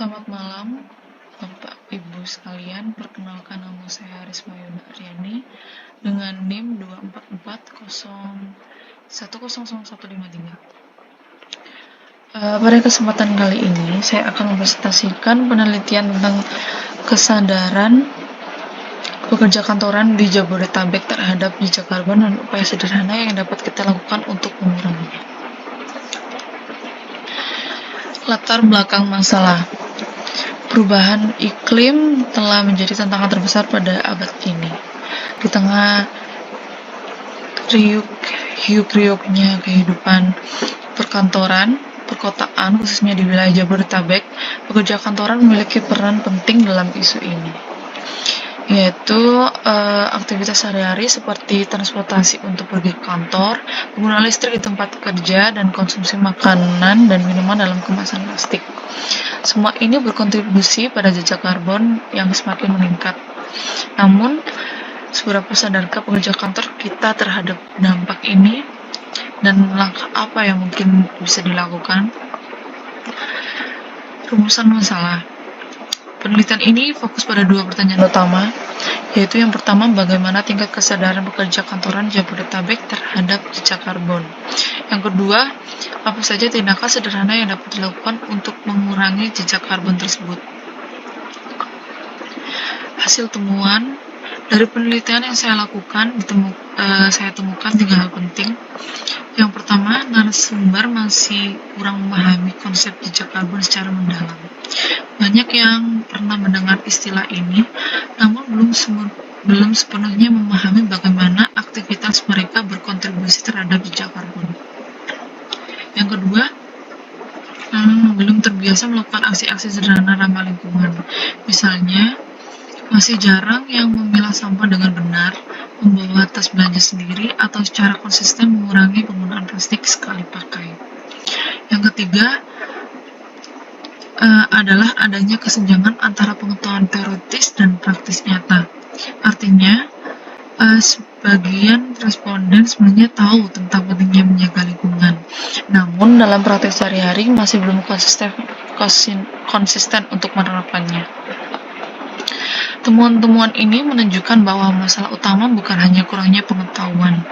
Selamat malam, Bapak Ibu sekalian. Perkenalkan, nama saya Risma Yuna Aryani dengan NIM 24401001153. Pada kesempatan kali ini, saya akan mempresentasikan penelitian tentang kesadaran pekerja kantoran di Jabodetabek terhadap jejak karbon dan upaya sederhana yang dapat kita lakukan untuk menguranginya. Latar belakang masalah. Perubahan iklim telah menjadi tantangan terbesar pada abad ini. Di tengah riuk-riuknya kehidupan perkantoran, perkotaan, khususnya di wilayah Jabodetabek, pekerja kantoran memiliki peran penting dalam isu ini, yaitu aktivitas sehari-hari seperti transportasi untuk pergi ke kantor, penggunaan listrik di tempat kerja, dan konsumsi makanan dan minuman dalam kemasan plastik. Semua ini berkontribusi pada jejak karbon yang semakin meningkat. Namun, seberapa sadarkah pekerja kantor kita terhadap dampak ini, dan langkah apa yang mungkin bisa dilakukan? Rumusan masalah. Penelitian ini fokus pada dua pertanyaan utama, yaitu yang pertama, bagaimana tingkat kesadaran pekerja kantoran Jabodetabek terhadap jejak karbon. Yang kedua, apa saja tindakan sederhana yang dapat dilakukan untuk mengurangi jejak karbon tersebut. Hasil temuan dari penelitian yang saya lakukan, saya temukan 3 hal penting. Yang pertama, narasumber masih kurang memahami konsep jejak karbon secara mendalam. Banyak yang pernah mendengar istilah ini, namun belum sepenuhnya memahami bagaimana aktivitas mereka berkontribusi terhadap jejak karbon. Yang kedua, belum terbiasa melakukan aksi-aksi sederhana ramah lingkungan. Misalnya, masih jarang yang memilah sampah dengan benar, membawa tas belanja sendiri, atau secara konsisten mengurangi penggunaan plastik sekali pakai. Yang ketiga, adalah adanya kesenjangan antara pengetahuan teoritis dan praktis nyata. Artinya, sebagian responden sebenarnya tahu tentang pentingnya menjaga lingkungan, namun dalam praktik sehari-hari masih belum konsisten untuk menerapkannya. Temuan-temuan ini menunjukkan bahwa masalah utama bukan hanya kurangnya pengetahuan,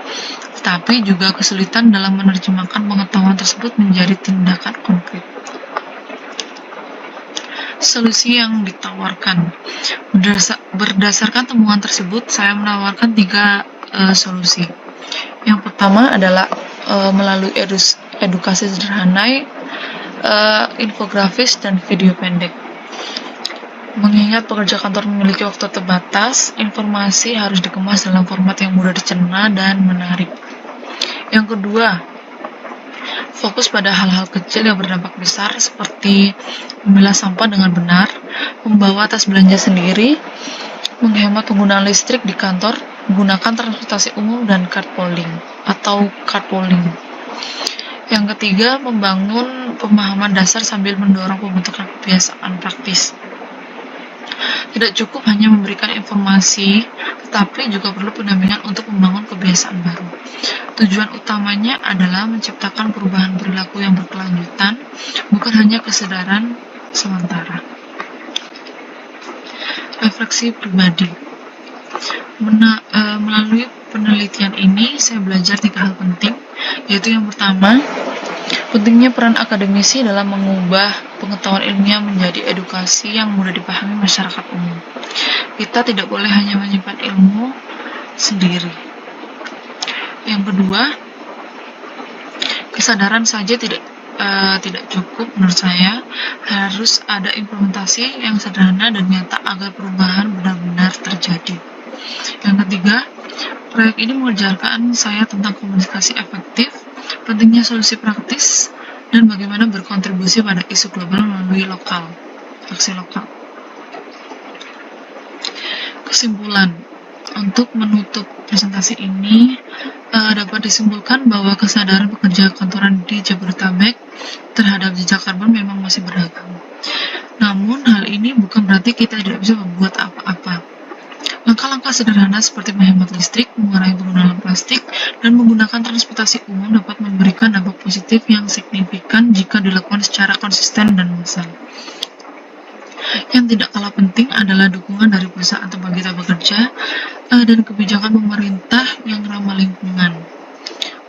tetapi juga kesulitan dalam menerjemahkan pengetahuan tersebut menjadi tindakan konkret. Solusi yang ditawarkan. Berdasarkan temuan tersebut, saya menawarkan 3 solusi. Yang pertama adalah melalui edukasi sederhana, infografis, dan video pendek. Mengingat pekerja kantor memiliki waktu terbatas, informasi harus dikemas dalam format yang mudah dicerna dan menarik. Yang kedua, fokus pada hal-hal kecil yang berdampak besar seperti memilah sampah dengan benar, membawa tas belanja sendiri, menghemat penggunaan listrik di kantor, menggunakan transportasi umum, dan carpooling. Yang ketiga, membangun pemahaman dasar sambil mendorong pembentukan kebiasaan praktis. Tidak cukup hanya memberikan informasi, tetapi juga perlu pendampingan untuk membangun kebiasaan baru. Tujuan utamanya adalah menciptakan perubahan perilaku yang berkelanjutan, bukan hanya kesadaran sementara. Refleksi pribadi. Melalui penelitian ini, saya belajar 3 hal penting, yaitu yang pertama, pentingnya peran akademisi dalam mengubah pengetahuan ilmiah menjadi edukasi yang mudah dipahami masyarakat umum. Kita tidak boleh hanya menyimpan ilmu sendiri. Yang kedua, kesadaran saja tidak cukup menurut saya, harus ada implementasi yang sederhana dan nyata agar perubahan benar-benar terjadi. Yang ketiga, proyek ini mengajarkan saya tentang komunikasi efektif, pentingnya solusi praktis, dan bagaimana berkontribusi pada isu global melalui aksi lokal. Kesimpulan, untuk menutup presentasi ini, dapat disimpulkan bahwa kesadaran pekerja kantoran di Jabodetabek terhadap jejak karbon memang masih beragam. Namun, hal ini bukan berarti kita tidak bisa membuat apa-apa. Langkah-langkah sederhana seperti menghemat listrik, mengurangi penggunaan plastik, dan menggunakan transportasi umum dapat memberikan dampak positif yang signifikan jika dilakukan secara konsisten dan massal. Yang tidak kalah penting adalah dukungan dari perusahaan tempat kita bekerja dan kebijakan pemerintah yang ramah lingkungan.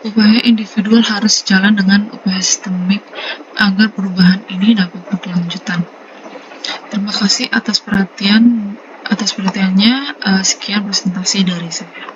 Upaya individual harus sejalan dengan upaya sistemik agar perubahan ini dapat berkelanjutan. Terima kasih atas perhatiannya. Sekian presentasi dari saya.